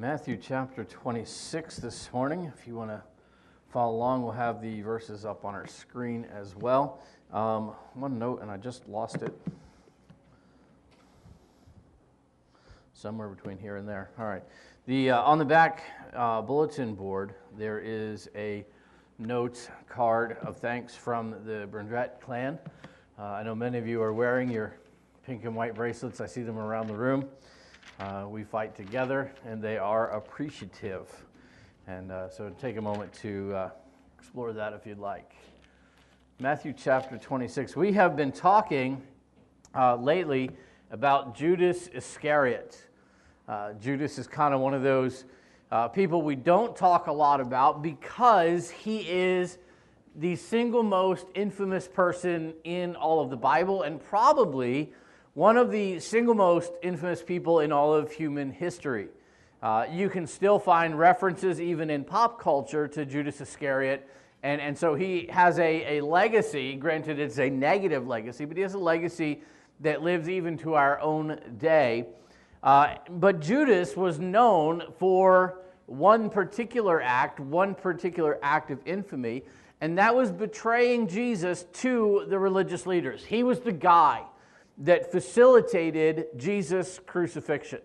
Matthew chapter 26 this morning. If you want to follow along, we'll have the verses up on our screen as well. One note, and I just lost it. Somewhere between here and there. All right. On the back bulletin board, there is a note card of thanks from the Brunette clan. I know many of you are wearing your pink and white bracelets. I see them around the room. We fight together, and they are appreciative. And so take a moment to explore that if you'd like. Matthew chapter 26. We have been talking lately about Judas Iscariot. Judas is kind of one of those people we don't talk a lot about because he is the single most infamous person in all of the Bible and probably one of the single most infamous people in all of human history. You can still find references even in pop culture to Judas Iscariot, and so he has a legacy. Granted, it's a negative legacy, but he has a legacy that lives even to our own day. But Judas was known for one particular act of infamy, and that was betraying Jesus to the religious leaders. He was the guy that facilitated Jesus' crucifixion.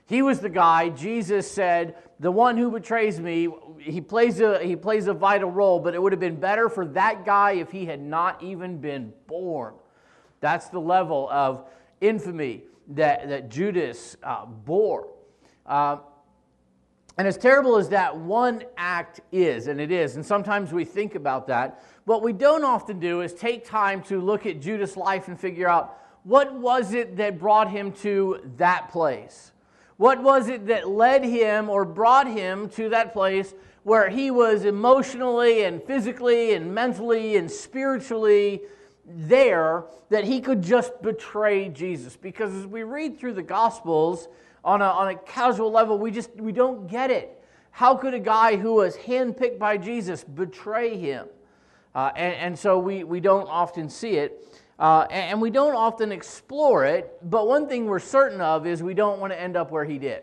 He was the guy, Jesus said, the one who betrays me, he plays a vital role, but it would have been better for that guy if he had not even been born. That's the level of infamy that Judas bore. And as terrible as that one act is, and it is, and sometimes we think about that, what we don't often do is take time to look at Judas' life and figure out what was it that brought him to that place? What was it that led him or brought him to that place where he was emotionally and physically and mentally and spiritually there that he could just betray Jesus? Because as we read through the Gospels on a casual level, we don't get it. How could a guy who was handpicked by Jesus betray him? And so we don't often see it. And we don't often explore it, but one thing we're certain of is we don't want to end up where he did.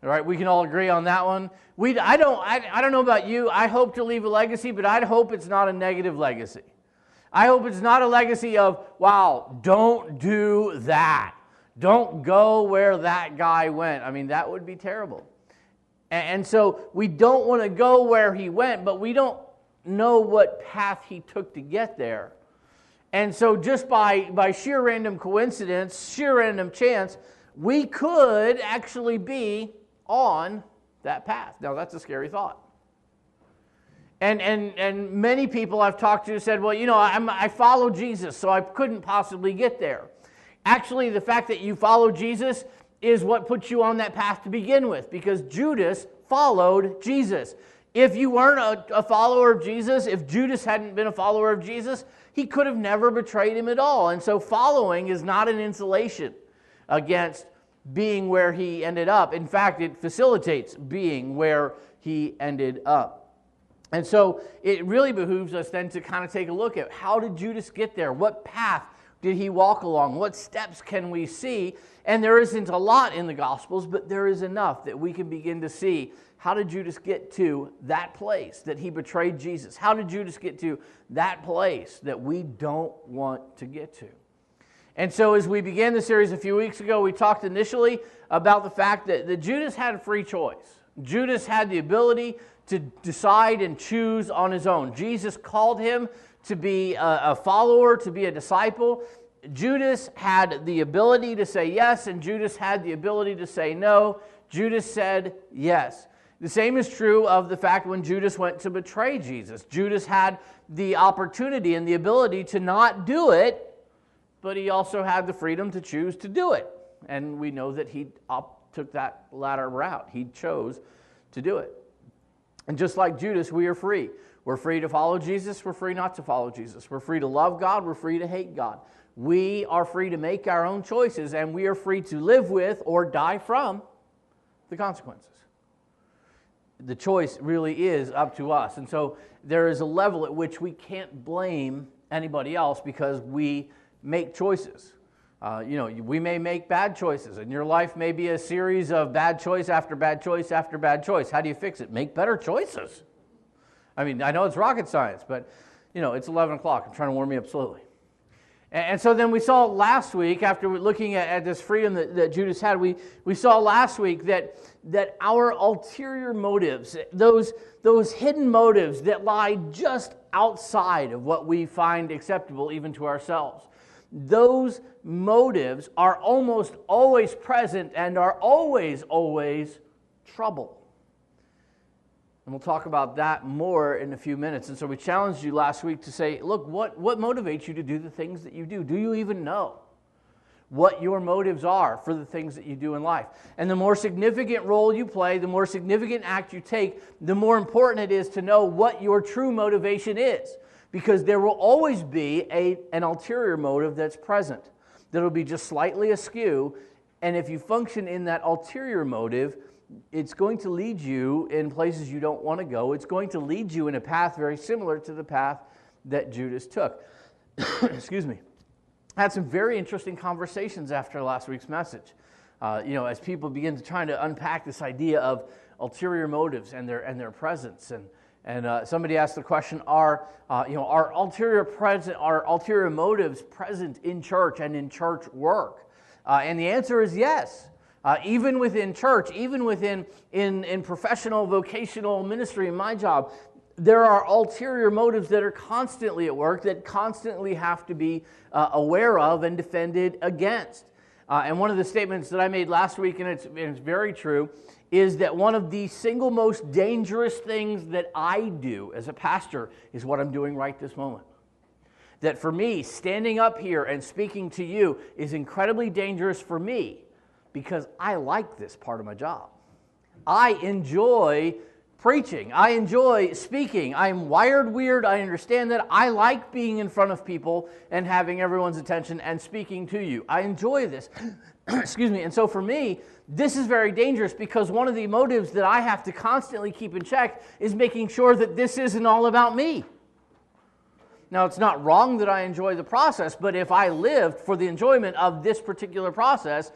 All right, we can all agree on that one. I don't know about you. I hope to leave a legacy, but I hope it's not a negative legacy. I hope it's not a legacy of, wow, don't do that. Don't go where that guy went. I mean, that would be terrible. And so we don't want to go where he went, but we don't know what path he took to get there. And so just by sheer random coincidence, sheer random chance, we could actually be on that path. Now, that's a scary thought. And many people I've talked to said, well, I follow Jesus, so I couldn't possibly get there. Actually, the fact that you follow Jesus is what puts you on that path to begin with, because Judas followed Jesus. If you weren't a follower of Jesus, if Judas hadn't been a follower of Jesus, he could have never betrayed him at all. And so following is not an insulation against being where he ended up. In fact, it facilitates being where he ended up. And so it really behooves us then to kind of take a look at how did Judas get there? What path did he walk along? What steps can we see? And there isn't a lot in the Gospels, but there is enough that we can begin to see. How did Judas get to that place that he betrayed Jesus? How did Judas get to that place that we don't want to get to? And so as we began the series a few weeks ago, we talked initially about the fact that Judas had a free choice. Judas had the ability to decide and choose on his own. Jesus called him to be a follower, to be a disciple. Judas had the ability to say yes, and Judas had the ability to say no. Judas said yes. The same is true of the fact when Judas went to betray Jesus. Judas had the opportunity and the ability to not do it, but he also had the freedom to choose to do it. And we know that he took that latter route. He chose to do it. And just like Judas, we are free. We're free to follow Jesus. We're free not to follow Jesus. We're free to love God. We're free to hate God. We are free to make our own choices, and we are free to live with or die from the consequences. The choice really is up to us. And so there is a level at which we can't blame anybody else because we make choices. We may make bad choices, and your life may be a series of bad choice after bad choice after bad choice. How do you fix it? Make better choices. I mean, I know it's rocket science, but, it's 11 o'clock. I'm trying to warm me up slowly. And so then we saw last week, after looking at this freedom that Judas had, we saw last week that our ulterior motives, those hidden motives that lie just outside of what we find acceptable even to ourselves, those motives are almost always present and are always trouble. And we'll talk about that more in a few minutes. And so we challenged you last week to say, look, what motivates you to do the things that you do? Do you even know what your motives are for the things that you do in life? And the more significant role you play, the more significant act you take, the more important it is to know what your true motivation is. Because there will always be an ulterior motive that's present, that'll be just slightly askew. And if you function in that ulterior motive, it's going to lead you in places you don't want to go. It's going to lead you in a path very similar to the path that Judas took. Excuse me. I had some very interesting conversations after last week's message. As people begin to try to unpack this idea of ulterior motives and their presence. And somebody asked the question: Are ulterior motives present in church and in church work? And the answer is yes. Even within church, even within in professional, vocational ministry, in my job, there are ulterior motives that are constantly at work, that constantly have to be aware of and defended against. And one of the statements that I made last week, and it's very true, is that one of the single most dangerous things that I do as a pastor is what I'm doing right this moment. That for me, standing up here and speaking to you is incredibly dangerous for me, because I like this part of my job. I enjoy preaching. I enjoy speaking. I'm wired weird. I understand that. I like being in front of people and having everyone's attention and speaking to you. I enjoy this. Excuse me. And so for me, this is very dangerous, because one of the motives that I have to constantly keep in check is making sure that this isn't all about me. Now, it's not wrong that I enjoy the process, but if I lived for the enjoyment of this particular process,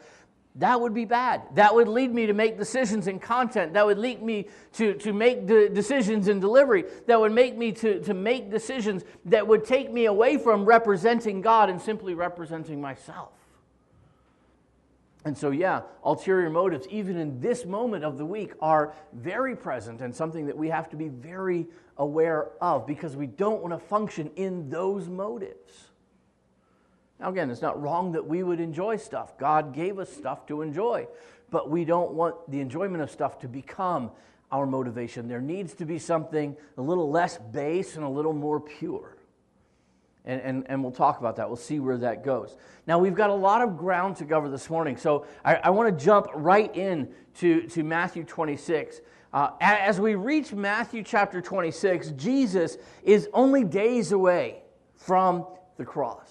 that would be bad. That would lead me to make decisions in content. That would lead me to make the decisions in delivery. That would make me to make decisions that would take me away from representing God and simply representing myself. And so, ulterior motives, even in this moment of the week, are very present and something that we have to be very aware of, because we don't want to function in those motives. Now again, it's not wrong that we would enjoy stuff. God gave us stuff to enjoy, but we don't want the enjoyment of stuff to become our motivation. There needs to be something a little less base and a little more pure. And we'll talk about that. We'll see where that goes. Now, we've got a lot of ground to cover this morning, so I want to jump right in to Matthew 26. As we reach Matthew chapter 26, Jesus is only days away from the cross.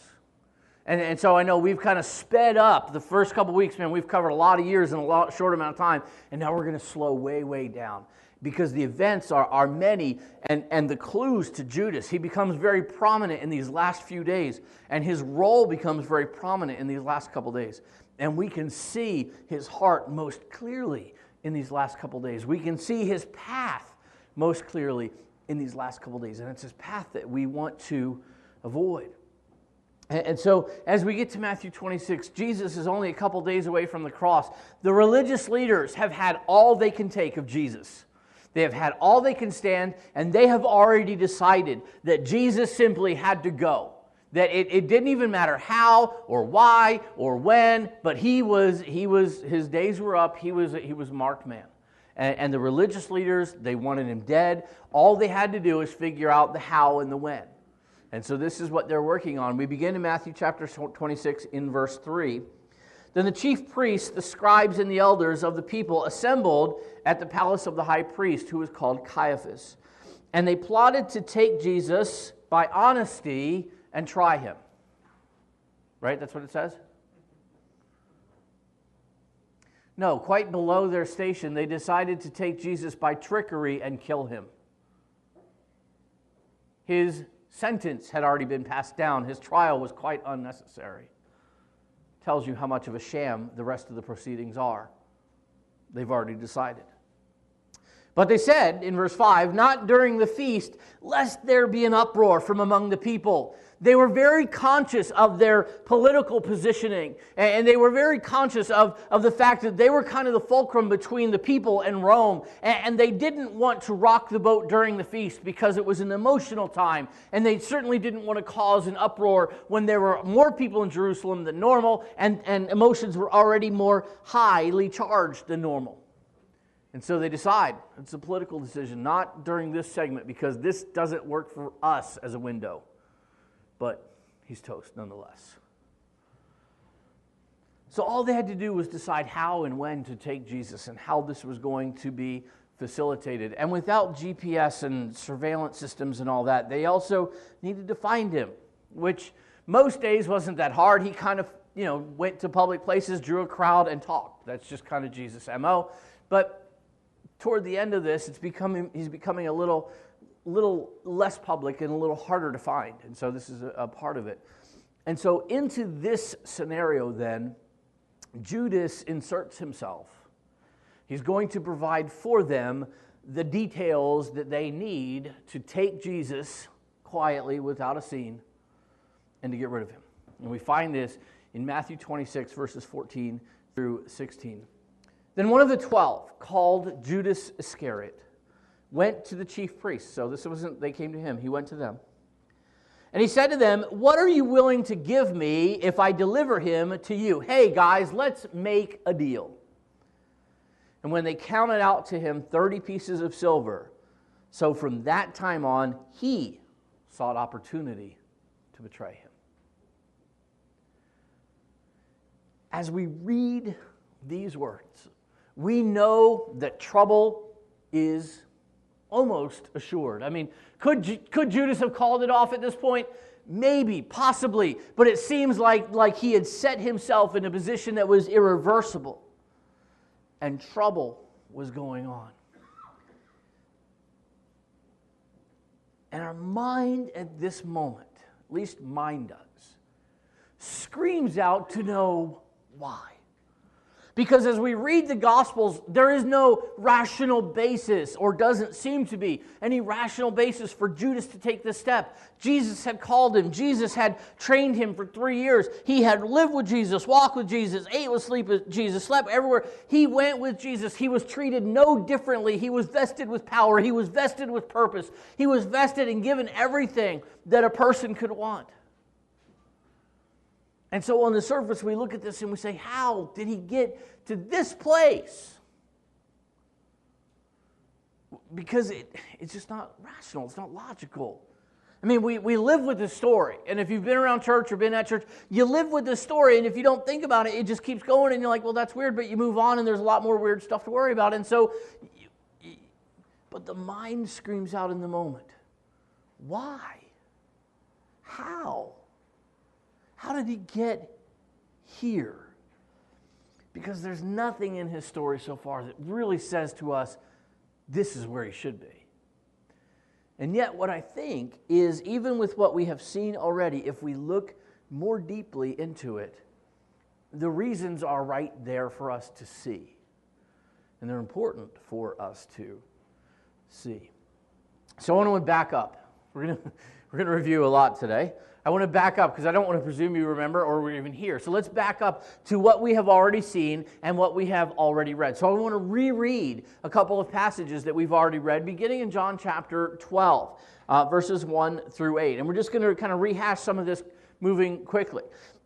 And so I know we've kind of sped up the first couple weeks, man. We've covered a lot of years in a short amount of time, and now we're going to slow way down, because the events are many, and the clues to Judas, he becomes very prominent in these last few days, and his role becomes very prominent in these last couple days. And we can see his heart most clearly in these last couple days. We can see his path most clearly in these last couple days, and it's his path that we want to avoid. And so, as we get to Matthew 26, Jesus is only a couple days away from the cross. The religious leaders have had all they can take of Jesus. They have had all they can stand, and they have already decided that Jesus simply had to go. That it didn't even matter how or why or when, but his days were up. He was a marked man. And the religious leaders, they wanted him dead. All they had to do is figure out the how and the when. And so this is what they're working on. We begin in Matthew chapter 26 in verse 3. Then the chief priests, the scribes, and the elders of the people assembled at the palace of the high priest, who was called Caiaphas. And they plotted to take Jesus by honesty and try him. Right? That's what it says? No, quite below their station, they decided to take Jesus by trickery and kill him. His sentence had already been passed down. His trial was quite unnecessary. tells you how much of a sham the rest of the proceedings are. They've already decided. But they said, in verse 5, not during the feast, lest there be an uproar from among the people. They were very conscious of their political positioning, and they were very conscious of the fact that they were kind of the fulcrum between the people and Rome, and they didn't want to rock the boat during the feast because it was an emotional time, and they certainly didn't want to cause an uproar when there were more people in Jerusalem than normal, and emotions were already more highly charged than normal. And so they decide, it's a political decision, not during this segment, because this doesn't work for us as a window. But he's toast nonetheless. So all they had to do was decide how and when to take Jesus and how this was going to be facilitated. And without GPS and surveillance systems and all that, they also needed to find him, which most days wasn't that hard. He kind of, went to public places, drew a crowd, and talked. That's just kind of Jesus' MO. But toward the end of this, he's becoming a little less public and a little harder to find. And so this is a part of it. And so into this scenario then, Judas inserts himself. He's going to provide for them the details that they need to take Jesus quietly without a scene and to get rid of him. And we find this in Matthew 26, verses 14 through 16. Then one of the 12, called Judas Iscariot, went to the chief priests. So this wasn't, they came to him, he went to them. And he said to them, what are you willing to give me if I deliver him to you? Hey guys, let's make a deal. And when they counted out to him 30 pieces of silver, so from that time on, he sought opportunity to betray him. As we read these words, we know that trouble is almost assured. I mean, could Judas have called it off at this point? Maybe, possibly, but it seems like he had set himself in a position that was irreversible, and trouble was going on. And our mind at this moment, at least mine does, screams out to know why. Because as we read the Gospels, there is no rational basis, or doesn't seem to be any rational basis for Judas to take this step. Jesus had called him. Jesus had trained him for 3 years. He had lived with Jesus, walked with Jesus, ate with, sleep with Jesus, slept everywhere. He went with Jesus. He was treated no differently. He was vested with power. He was vested with purpose. He was vested and given everything that a person could want. And so on the surface, we look at this and we say, how did he get to this place? Because it's just not rational. It's not logical. I mean, we live with this story. And if you've been around church or been at church, you live with this story. And if you don't think about it, it just keeps going. And you're like, well, that's weird. But you move on and there's a lot more weird stuff to worry about. And so, but the mind screams out in the moment. Why? How? How did he get here? Because there's nothing in his story so far that really says to us, this is where he should be. And yet what I think is, even with what we have seen already, if we look more deeply into it, the reasons are right there for us to see. And they're important for us to see. So I want to back up. We're going to review a lot today. I want to back up because I don't want to presume you remember or we're even here. So let's back up to what we have already seen and what we have already read. So I want to reread a couple of passages that we've already read, beginning in John chapter 12, verses 1 through 8. And we're just going to kind of rehash some of this moving quickly.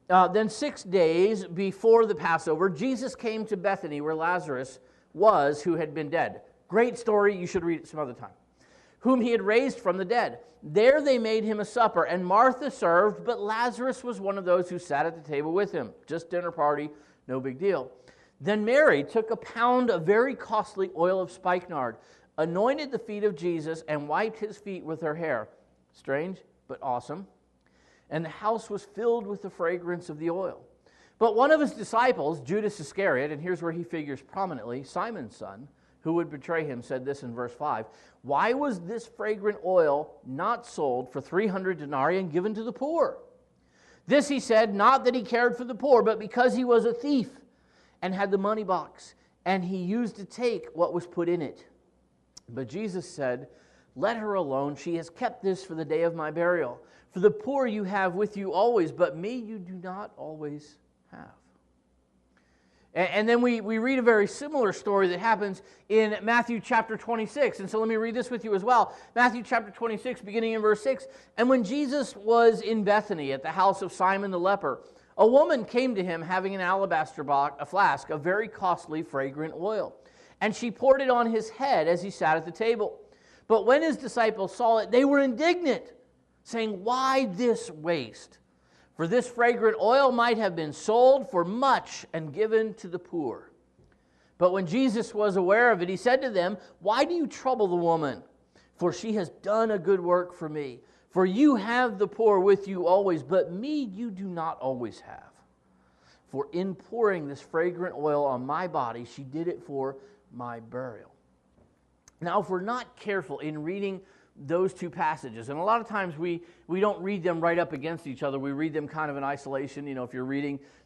Then 6 days before the Passover, Jesus came to Bethany where Lazarus was, who had been dead. Great story. You should read it some other time. Whom he had raised from the dead. There they made him a supper, and Martha served, but Lazarus was one of those who sat at the table with him. Just dinner party, no big deal. Then Mary took a pound of very costly oil of spikenard, anointed the feet of Jesus, and wiped his feet with her hair. Strange, but awesome. And the house was filled with the fragrance of the oil. But one of his disciples, Judas Iscariot, and here's where he figures prominently, Simon's son, who would betray him, said this in verse 5. Why was this fragrant oil not sold for 300 denarii and given to the poor? This he said, not that he cared for the poor, but because he was a thief and had the money box, and he used to take what was put in it. But Jesus said, let her alone. She has kept this for the day of my burial. For the poor you have with you always, but me you do not always have. And then we read a very similar story that happens in Matthew chapter 26. And so let me read this with you as well. Matthew chapter 26, beginning in verse 6. And when Jesus was in Bethany at the house of Simon the leper, a woman came to him having an alabaster flask of very costly fragrant oil. And she poured it on his head as he sat at the table. But when his disciples saw it, they were indignant, saying, why this waste? For this fragrant oil might have been sold for much and given to the poor. But when Jesus was aware of it, he said to them, why do you trouble the woman? For she has done a good work for me. For you have the poor with you always, but me you do not always have. For in pouring this fragrant oil on my body, she did it for my burial. Now, if we're not careful in reading those two passages, and a lot of times we don't read them right up against each other. We read them kind of in isolation. You know, if you're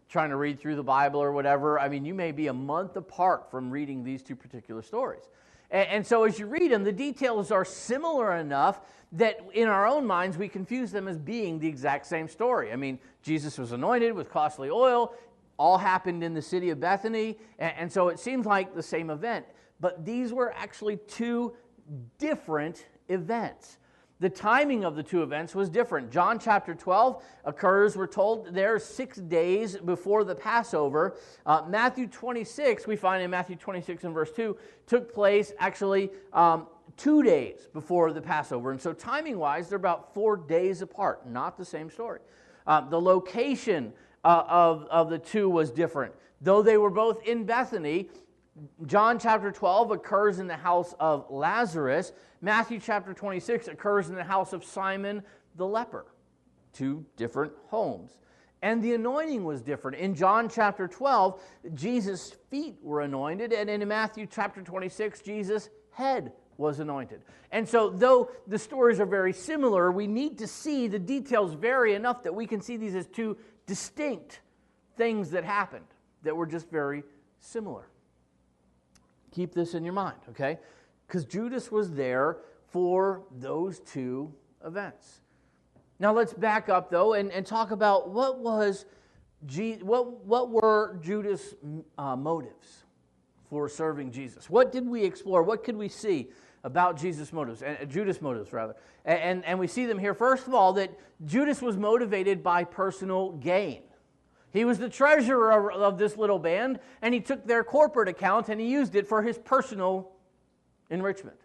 trying to read through the Bible or whatever, I mean, you may be a month apart from reading these two particular stories. And so as you read them, the details are similar enough that in our own minds we confuse them as being the exact same story. I mean, Jesus was anointed with costly oil. All happened in the city of Bethany. And so it seems like the same event. But these were actually two different events. The timing of the two events was different. John chapter 12 occurs, we're told, there 6 days before the Passover. Matthew 26, we find in Matthew 26 and verse 2, took place actually 2 days before the Passover. And so timing-wise, they're about 4 days apart, not the same story. The location of the two was different. Though they were both in Bethany, John chapter 12 occurs in the house of Lazarus. Matthew chapter 26 occurs in the house of Simon the leper. Two different homes. And the anointing was different. In John chapter 12, Jesus' feet were anointed, and in Matthew chapter 26, Jesus' head was anointed. And so, though the stories are very similar, we need to see the details vary enough that we can see these as two distinct things that happened that were just very similar. Keep this in your mind, okay? Because Judas was there for those two events. Now let's back up, though, and talk about what were Judas' motives for serving Jesus. What did we explore? What could we see about Jesus' motives, and Judas' motives, rather? And we see them here, first of all, that Judas was motivated by personal gain. He was the treasurer of this little band, and he took their corporate account and he used it for his personal enrichment.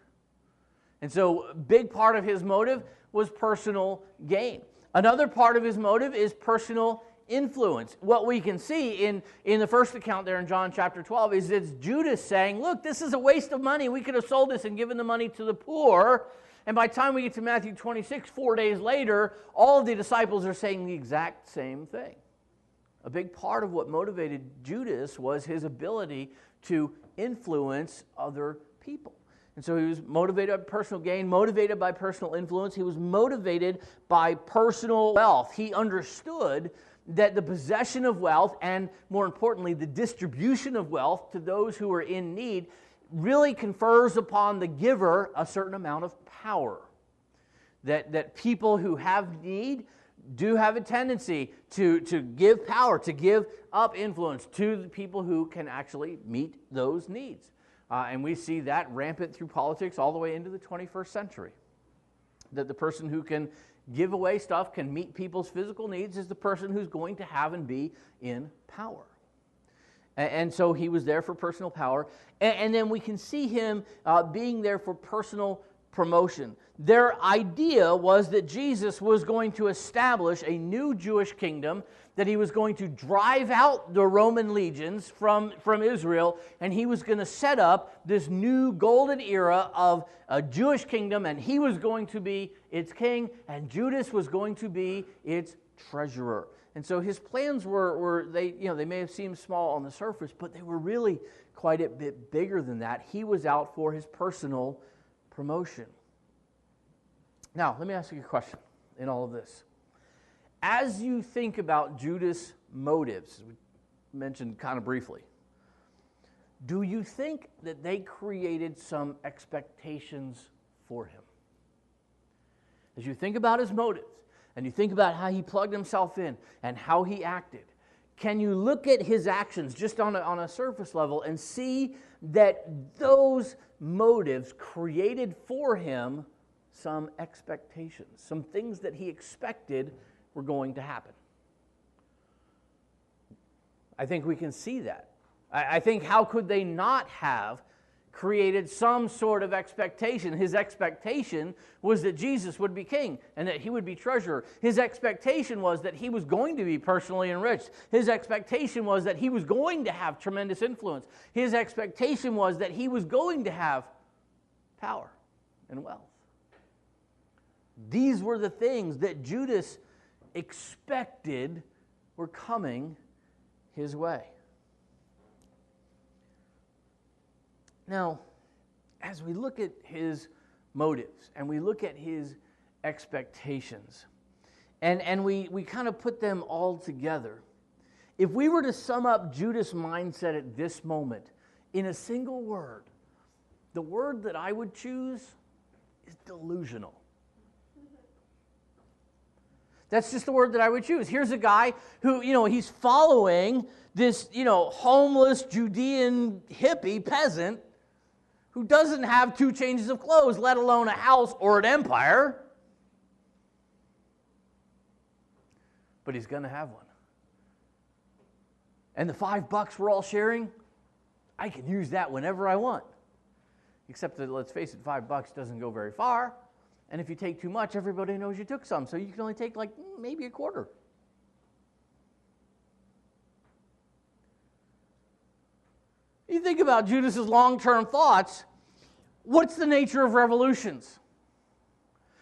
And so a big part of his motive was personal gain. Another part of his motive is personal influence. What we can see in the first account there in John chapter 12 is it's Judas saying, look, this is a waste of money. We could have sold this and given the money to the poor. And by the time we get to Matthew 26, 4 days later, all of the disciples are saying the exact same thing. A big part of what motivated Judas was his ability to influence other people. And so he was motivated by personal gain, motivated by personal influence. He was motivated by personal wealth. He understood that the possession of wealth and, more importantly, the distribution of wealth to those who are in need really confers upon the giver a certain amount of power. That people who have need do have a tendency to give power, to give up influence to the people who can actually meet those needs. And we see that rampant through politics all the way into the 21st century. That the person who can give away stuff, can meet people's physical needs, is the person who's going to have and be in power. And so he was there for personal power. And then we can see him being there for personal promotion. Their idea was that Jesus was going to establish a new Jewish kingdom, that he was going to drive out the Roman legions from Israel, and he was going to set up this new golden era of a Jewish kingdom, and he was going to be its king, and Judas was going to be its treasurer. And so his plans were they may have seemed small on the surface, but they were really quite a bit bigger than that. He was out for his personal promotion. Now, let me ask you a question in all of this. as you think about Judas' motives, we mentioned kind of briefly, do you think that they created some expectations for him? As you think about his motives, and you think about how he plugged himself in and how he acted, can you look at his actions just on a surface level and see that those motives created for him some expectations, some things that he expected were going to happen? I think we can see that. I think how could they not have created some sort of expectation? His expectation was that Jesus would be king and that he would be treasurer. His expectation was that he was going to be personally enriched. His expectation was that he was going to have tremendous influence. His expectation was that he was going to have power and wealth. These were the things that Judas expected were coming his way. Now, as we look at his motives and we look at his expectations and we kind of put them all together, if we were to sum up Judas' mindset at this moment in a single word, the word that I would choose is delusional. That's just the word that I would choose. Here's a guy who, he's following this, homeless Judean hippie peasant who doesn't have 2 changes of clothes, let alone a house or an empire. But he's going to have one. And the $5 we're all sharing, I can use that whenever I want. Except that, let's face it, $5 doesn't go very far. And if you take too much, everybody knows you took some. So you can only take maybe a quarter. You think about Judas' long-term thoughts. What's the nature of revolutions?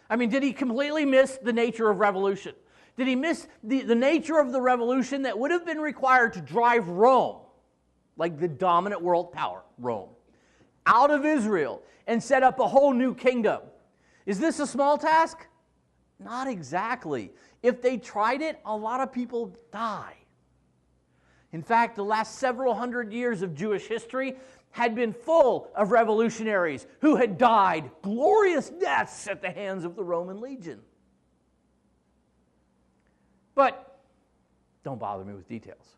I mean, did he completely miss the nature of revolution? Did he miss the nature of the revolution that would have been required to drive Rome, like the dominant world power, Rome, out of Israel and set up a whole new kingdom? Is this a small task? Not exactly. If they tried it, a lot of people die. In fact, the last several hundred years of Jewish history had been full of revolutionaries who had died glorious deaths at the hands of the Roman legion. But don't bother me with details.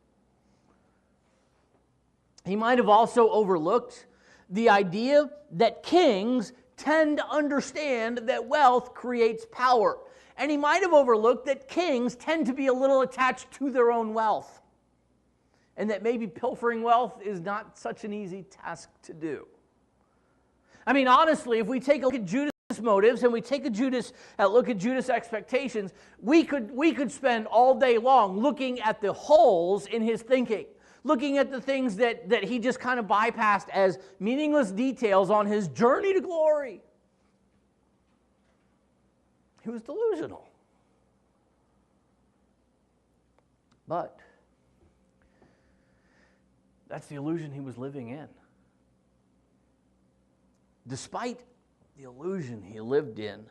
He might have also overlooked the idea that kings tend to understand that wealth creates power. And he might have overlooked that kings tend to be a little attached to their own wealth. And that maybe pilfering wealth is not such an easy task to do. I mean, honestly, if we take a look at Judas' motives and we take a look at Judas' expectations, we could spend all day long looking at the holes in his thinking, looking at the things that he just kind of bypassed as meaningless details on his journey to glory. He was delusional. But that's the illusion he was living in. Despite the illusion he lived in,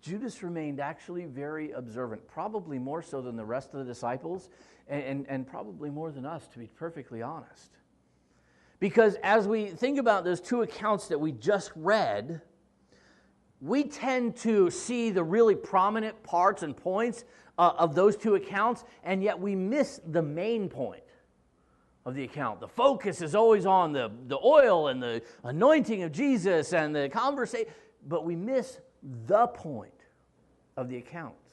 Judas remained actually very observant, probably more so than the rest of the disciples, and probably more than us, to be perfectly honest. Because as we think about those 2 accounts that we just read, we tend to see the really prominent parts and points of those 2 accounts, and yet we miss the main point of the account. The focus is always on the oil and the anointing of Jesus and the conversation, but we miss the point of the accounts.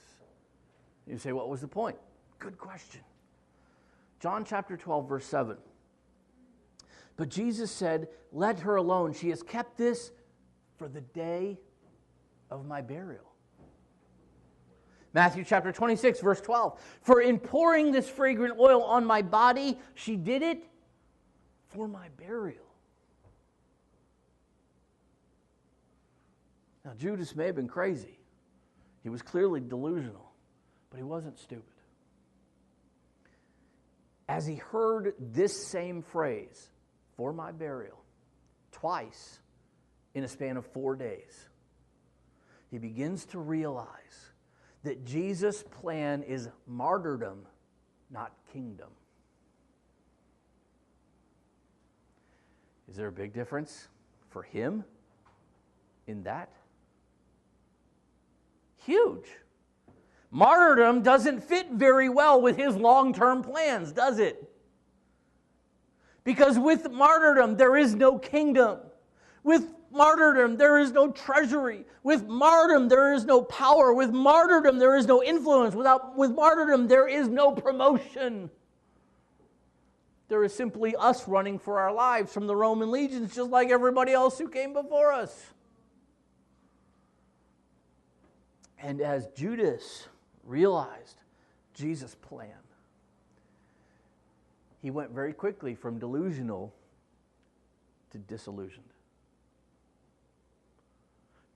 You say, what was the point? Good question. John chapter 12, verse 7. But Jesus said, let her alone. She has kept this for the day of my burial. Matthew chapter 26, verse 12. For in pouring this fragrant oil on my body, she did it for my burial. Now, Judas may have been crazy. He was clearly delusional, but he wasn't stupid. As he heard this same phrase, for my burial, twice in a span of 4 days, he begins to realize that Jesus' plan is martyrdom, not kingdom. Is there a big difference for him in that? Huge. Martyrdom doesn't fit very well with his long-term plans, does it? Because with martyrdom, there is no kingdom. With martyrdom, there is no treasury. With martyrdom, there is no power. With martyrdom, there is no influence. With martyrdom, there is no promotion. There is simply us running for our lives from the Roman legions, just like everybody else who came before us. And as Judas realized Jesus' plan, he went very quickly from delusional to disillusioned.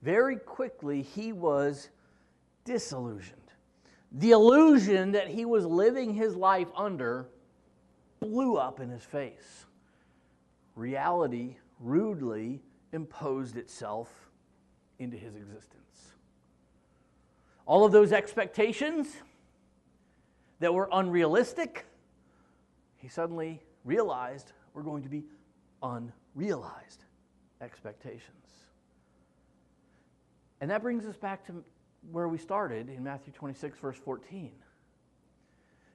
Very quickly, he was disillusioned. The illusion that he was living his life under blew up in his face. Reality rudely imposed itself into his existence. All of those expectations that were unrealistic, he suddenly realized were going to be unrealized expectations. And that brings us back to where we started in Matthew 26, verse 14.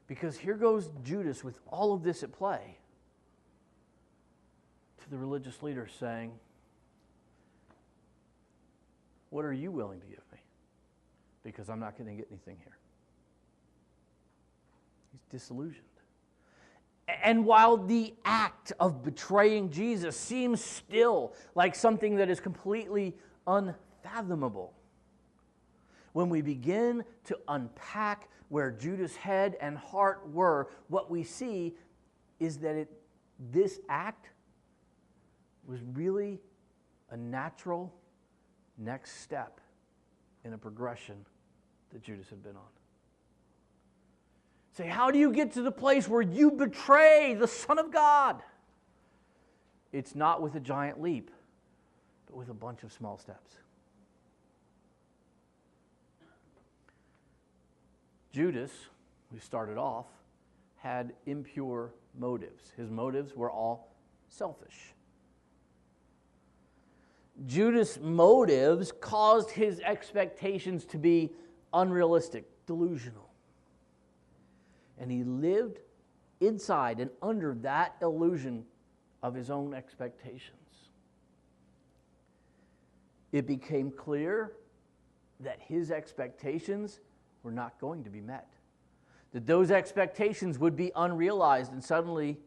Because here goes Judas with all of this at play to the religious leaders saying, what are you willing to give me? Because I'm not going to get anything here. He's disillusioned. And while the act of betraying Jesus seems still like something that is completely unfathomable, when we begin to unpack where Judas' head and heart were, what we see is that this act was really a natural next step in a progression that Judas had been on. Say, how do you get to the place where you betray the Son of God? It's not with a giant leap, but with a bunch of small steps. Judas, who started off, had impure motives. His motives were all selfish. Judas' motives caused his expectations to be unrealistic, delusional. And he lived inside and under that illusion of his own expectations. It became clear that his expectations were not going to be met. That those expectations would be unrealized, and suddenly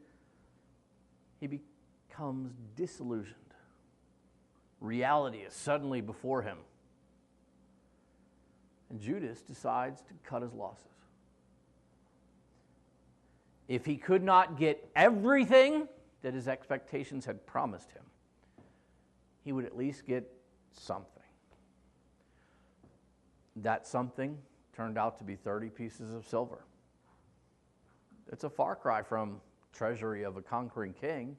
he becomes disillusioned. Reality is suddenly before him. And Judas decides to cut his losses. If he could not get everything that his expectations had promised him, he would at least get something. That something turned out to be 30 pieces of silver. It's a far cry from treasury of a conquering king.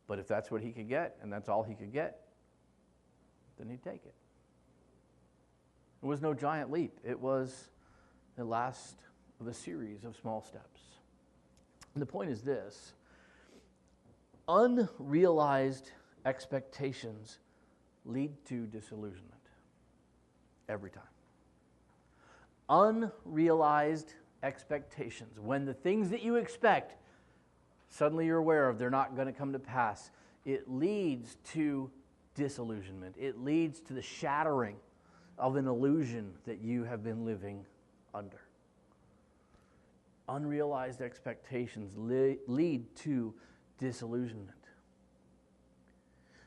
But if that's what he could get, and that's all he could get, then he'd take it. It was no giant leap. It was the last of a series of small steps. And the point is this: unrealized expectations lead to disillusionment every time. Unrealized expectations, when the things that you expect, suddenly you're aware of they're not going to come to pass, it leads to disillusionment. It leads to the shattering of an illusion that you have been living under. Unrealized expectations lead to disillusionment.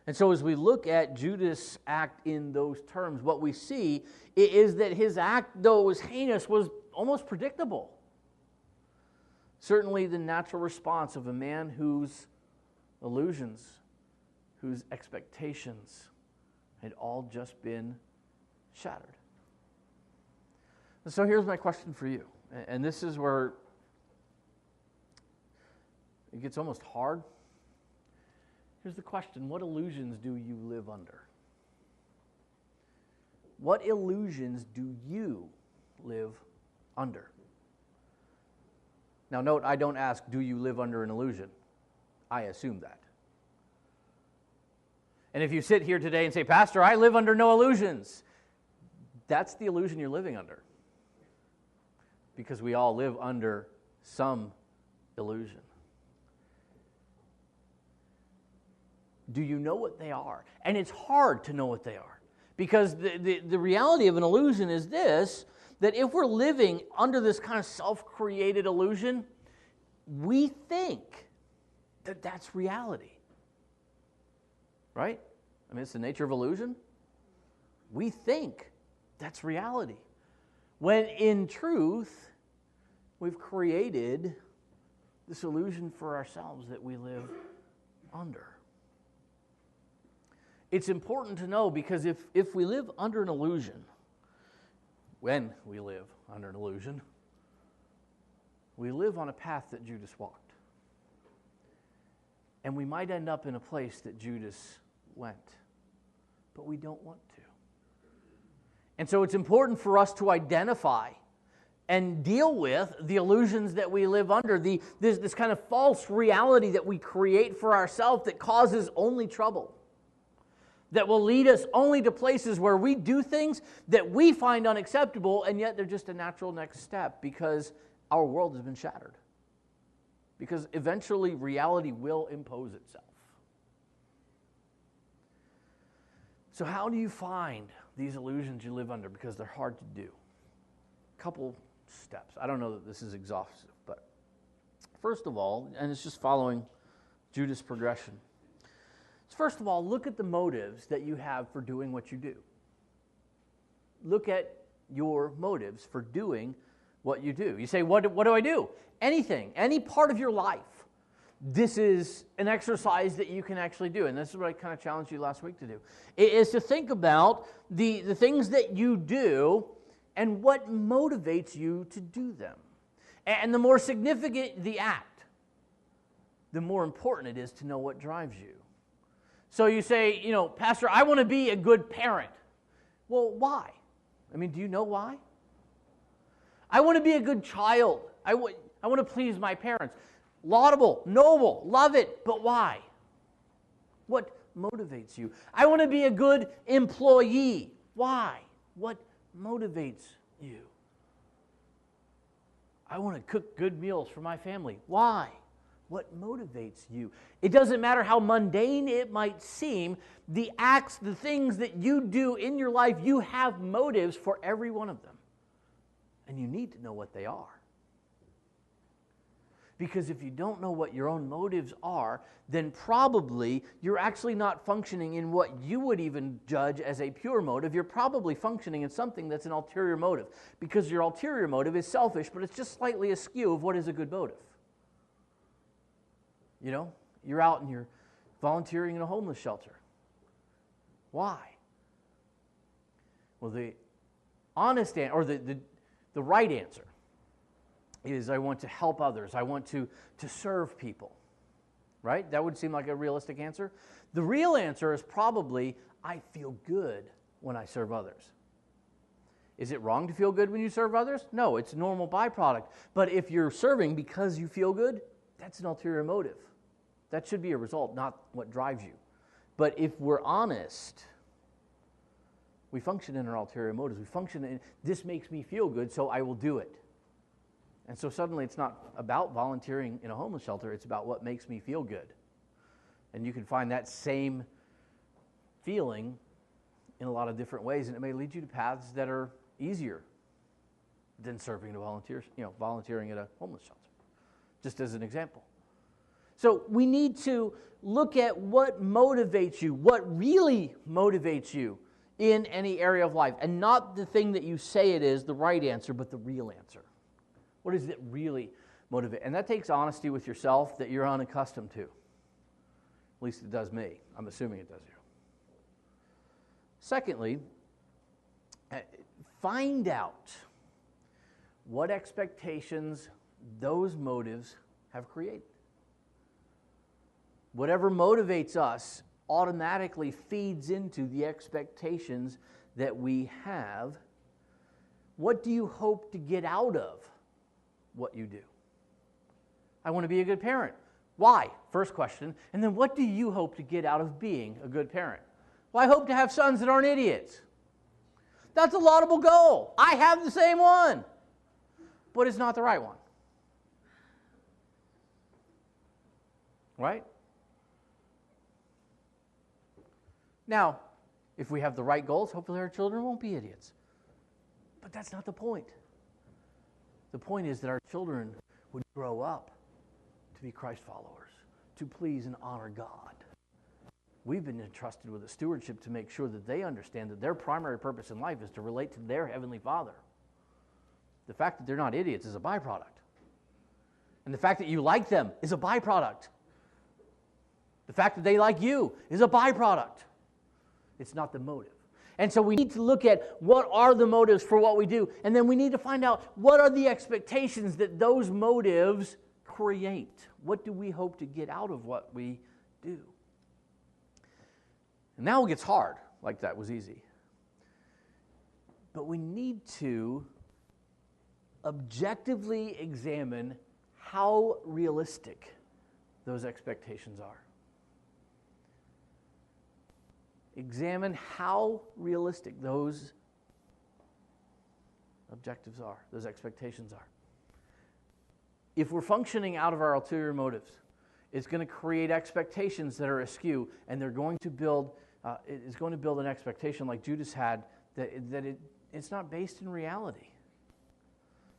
And so as we look at Judas' act in those terms, what we see is that his act, though it was heinous, was almost predictable. Certainly the natural response of a man whose illusions, whose expectations had all just been shattered. And so here's my question for you. And this is where it gets almost hard. Here's the question: what illusions do you live under? What illusions do you live under? Now note, I don't ask, do you live under an illusion? I assume that. And if you sit here today and say, Pastor, I live under no illusions, that's the illusion you're living under. Because we all live under some illusion. Do you know what they are? And it's hard to know what they are. Because the reality of an illusion is this, that if we're living under this kind of self-created illusion, we think that that's reality. Right? I mean, it's the nature of illusion. We think that's reality. When in truth, we've created this illusion for ourselves that we live under. It's important to know because if we live under an illusion, when we live under an illusion, we live on a path that Judas walked. And we might end up in a place that Judas went, but we don't want to. And so it's important for us to identify and deal with the illusions that we live under, this kind of false reality that we create for ourselves that causes only trouble, that will lead us only to places where we do things that we find unacceptable, and yet they're just a natural next step because our world has been shattered. Because eventually reality will impose itself. So how do you find these illusions you live under? Because they're hard to do. A couple steps. I don't know that this is exhaustive, but first of all, and it's just following Judas' progression. First of all, look at the motives that you have for doing what you do. Look at your motives for doing what you do. You say, what do I do? Anything, any part of your life. This is an exercise that you can actually do, and this is what I kind of challenged you last week to do. It is to think about the things that you do and what motivates you to do them. And the more significant the act, the more important it is to know what drives you. So you say, Pastor, I want to be a good parent. Well, why? I mean, do you know why? I want to be a good child. I want to please my parents. Laudable, noble, love it, but why? What motivates you? I want to be a good employee. Why? What motivates you? I want to cook good meals for my family. Why? What motivates you? It doesn't matter how mundane it might seem, the acts, the things that you do in your life, you have motives for every one of them. And you need to know what they are. Because if you don't know what your own motives are, then probably you're actually not functioning in what you would even judge as a pure motive. You're probably functioning in something that's an ulterior motive. Because your ulterior motive is selfish, but it's just slightly askew of what is a good motive. You're out and you're volunteering in a homeless shelter. Why? Well, the honest answer, or the right answer, is I want to help others. I want to serve people. Right? That would seem like a realistic answer. The real answer is probably, I feel good when I serve others. Is it wrong to feel good when you serve others? No, it's a normal byproduct. But if you're serving because you feel good, that's an ulterior motive. That should be a result, not what drives you. But if we're honest, we function in our ulterior motives. We function in, this makes me feel good, so I will do it. And so suddenly it's not about volunteering in a homeless shelter, it's about what makes me feel good. And you can find that same feeling in a lot of different ways, and it may lead you to paths that are easier than serving to volunteers, volunteering at a homeless shelter, just as an example. So we need to look at what motivates you, what really motivates you in any area of life, and not the thing that you say it is the right answer, but the real answer. What does it really motivate? And that takes honesty with yourself that you're unaccustomed to. At least it does me. I'm assuming it does you. Secondly, find out what expectations those motives have created. Whatever motivates us automatically feeds into the expectations that we have, what do you hope to get out of what you do? I want to be a good parent. Why? First question. And then what do you hope to get out of being a good parent? Well, I hope to have sons that aren't idiots. That's a laudable goal. I have the same one, but it's not the right one. Right? Now, if we have the right goals, hopefully our children won't be idiots. But that's not the point. The point is that our children would grow up to be Christ followers, to please and honor God. We've been entrusted with a stewardship to make sure that they understand that their primary purpose in life is to relate to their Heavenly Father. The fact that they're not idiots is a byproduct. And the fact that you like them is a byproduct. The fact that they like you is a byproduct. It's not the motive. And so we need to look at what are the motives for what we do, and then we need to find out what are the expectations that those motives create. What do we hope to get out of what we do? And now it gets hard, like that was easy. But we need to objectively examine how realistic those expectations are. Examine how realistic those objectives are, those expectations are. If we're functioning out of our ulterior motives, it's going to create expectations that are askew, and they're going to build. It's going to build an expectation like Judas had that it's not based in reality.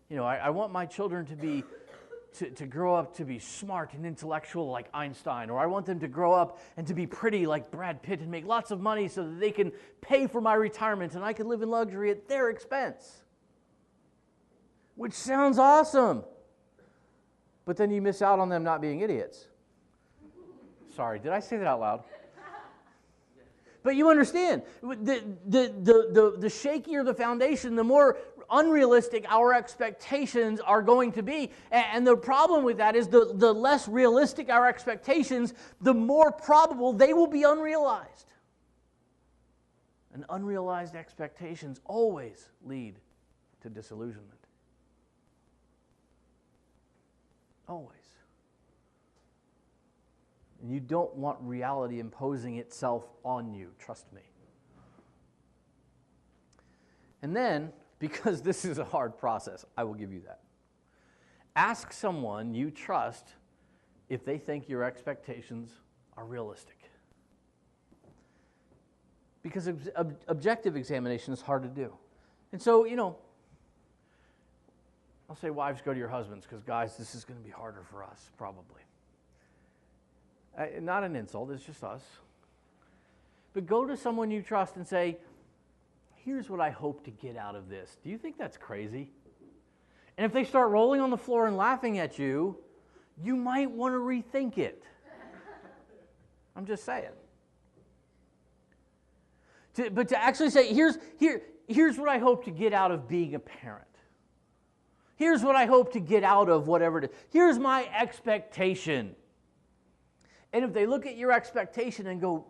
You know, I want my children to grow up to be smart and intellectual like Einstein, or I want them to grow up and to be pretty like Brad Pitt and make lots of money so that they can pay for my retirement and I can live in luxury at their expense. Which sounds awesome. But then you miss out on them not being idiots. Sorry, did I say that out loud? But you understand, the shakier the foundation, the more unrealistic our expectations are going to be. And the problem with that is the less realistic our expectations, the more probable they will be unrealized. And unrealized expectations always lead to disillusionment. Always. And you don't want reality imposing itself on you, trust me. And then, because this is a hard process, I will give you that. Ask someone you trust if they think your expectations are realistic. Because objective examination is hard to do. And so, you know, I'll say wives, go to your husbands, because guys, this is going to be harder for us, probably. Not an insult, it's just us. But go to someone you trust and say, here's what I hope to get out of this. Do you think that's crazy? And if they start rolling on the floor and laughing at you, you might want to rethink it. I'm just saying. But to actually say, here's what I hope to get out of being a parent. Here's what I hope to get out of whatever it is. Here's my expectation. And if they look at your expectation and go,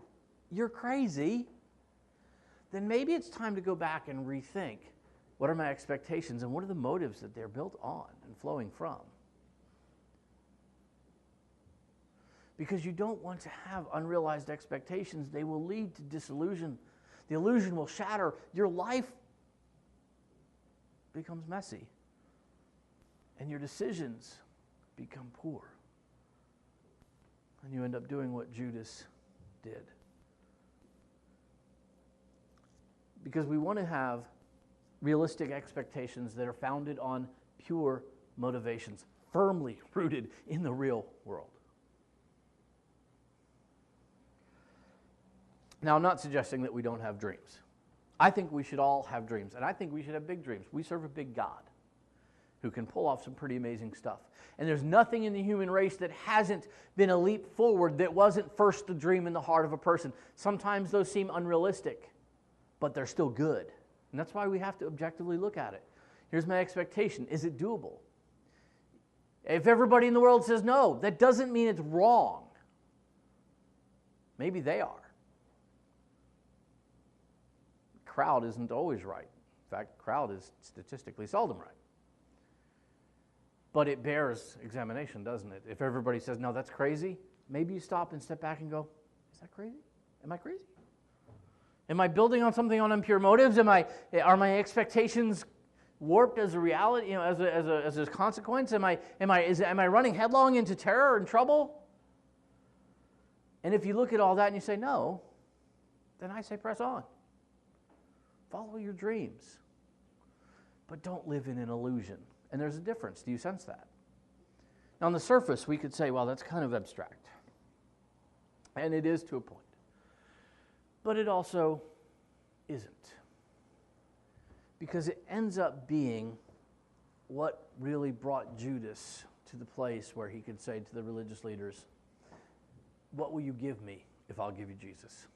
you're crazy, then maybe it's time to go back and rethink, what are my expectations and what are the motives that they're built on and flowing from? Because you don't want to have unrealized expectations. They will lead to disillusion. The illusion will shatter. Your life becomes messy. And your decisions become poor. And you end up doing what Judas did. Because we want to have realistic expectations that are founded on pure motivations, firmly rooted in the real world. Now, I'm not suggesting that we don't have dreams. I think we should all have dreams, and I think we should have big dreams. We serve a big God who can pull off some pretty amazing stuff. And there's nothing in the human race that hasn't been a leap forward that wasn't first the dream in the heart of a person. Sometimes those seem unrealistic, but they're still good. And that's why we have to objectively look at it. Here's my expectation. Is it doable? If everybody in the world says no, that doesn't mean it's wrong. Maybe they are. crowd isn't always right. In fact, crowd is statistically seldom right. But it bears examination, doesn't it? If everybody says, no, that's crazy, maybe you stop and step back and go, is that crazy? Am I crazy? Am I building on something on impure motives? Are my expectations warped as a reality, as a consequence? Am I running headlong into terror and trouble? And if you look at all that and you say no, then I say press on. Follow your dreams. But don't live in an illusion. And there's a difference. Do you sense that? Now, on the surface, we could say, well, that's kind of abstract. And it is to a point. But it also isn't. Because it ends up being what really brought Judas to the place where he could say to the religious leaders, what will you give me if I'll give you Jesus?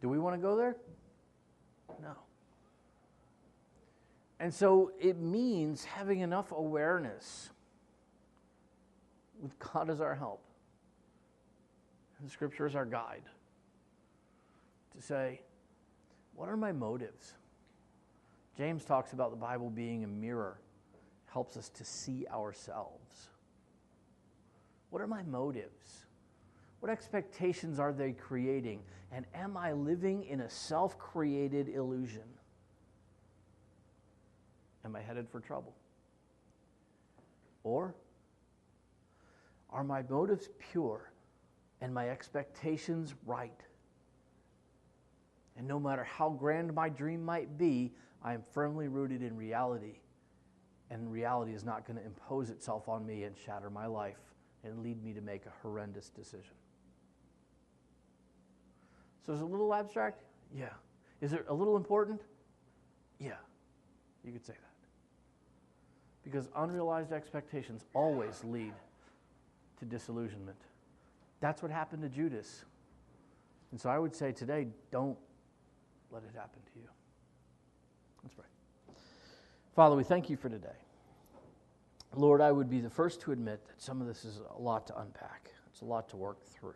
Do we want to go there? No. And so it means having enough awareness with God as our help and the Scripture as our guide to say, what are my motives? James talks about the Bible being a mirror, helps us to see ourselves. What are my motives? What expectations are they creating? And am I living in a self-created illusion? Am I headed for trouble? Or are my motives pure and my expectations right? And no matter how grand my dream might be, I am firmly rooted in reality. And reality is not going to impose itself on me and shatter my life and lead me to make a horrendous decision. So is it a little abstract? Yeah. Is it a little important? Yeah. You could say that. Because unrealized expectations always lead to disillusionment. That's what happened to Judas. And so I would say today, don't let it happen to you. Let's pray. Father, we thank you for today. Lord, I would be the first to admit that some of this is a lot to unpack. It's a lot to work through.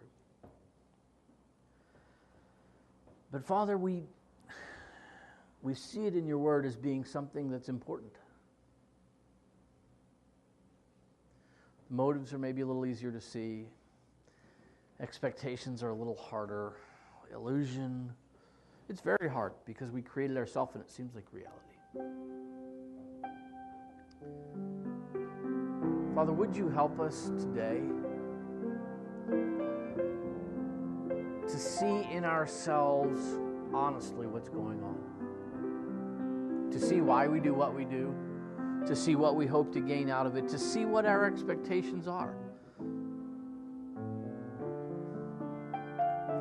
But Father, we see it in your word as being something that's important. Motives are maybe a little easier to see. Expectations are a little harder. Illusion. It's very hard because we created ourselves and it seems like reality. Father, would you help us today to see in ourselves honestly what's going on? To see why we do what we do, to see what we hope to gain out of it, to see what our expectations are.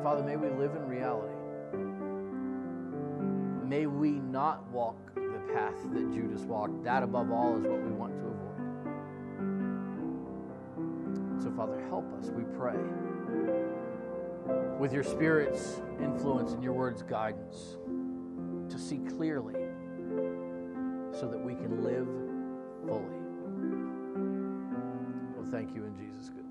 Father, may we live in reality. May we not walk the path that Judas walked. That above all is what we want to avoid. So Father, help us, we pray, with your Spirit's influence and your word's guidance, to see clearly so that we can live fully. Well, thank you in Jesus' good.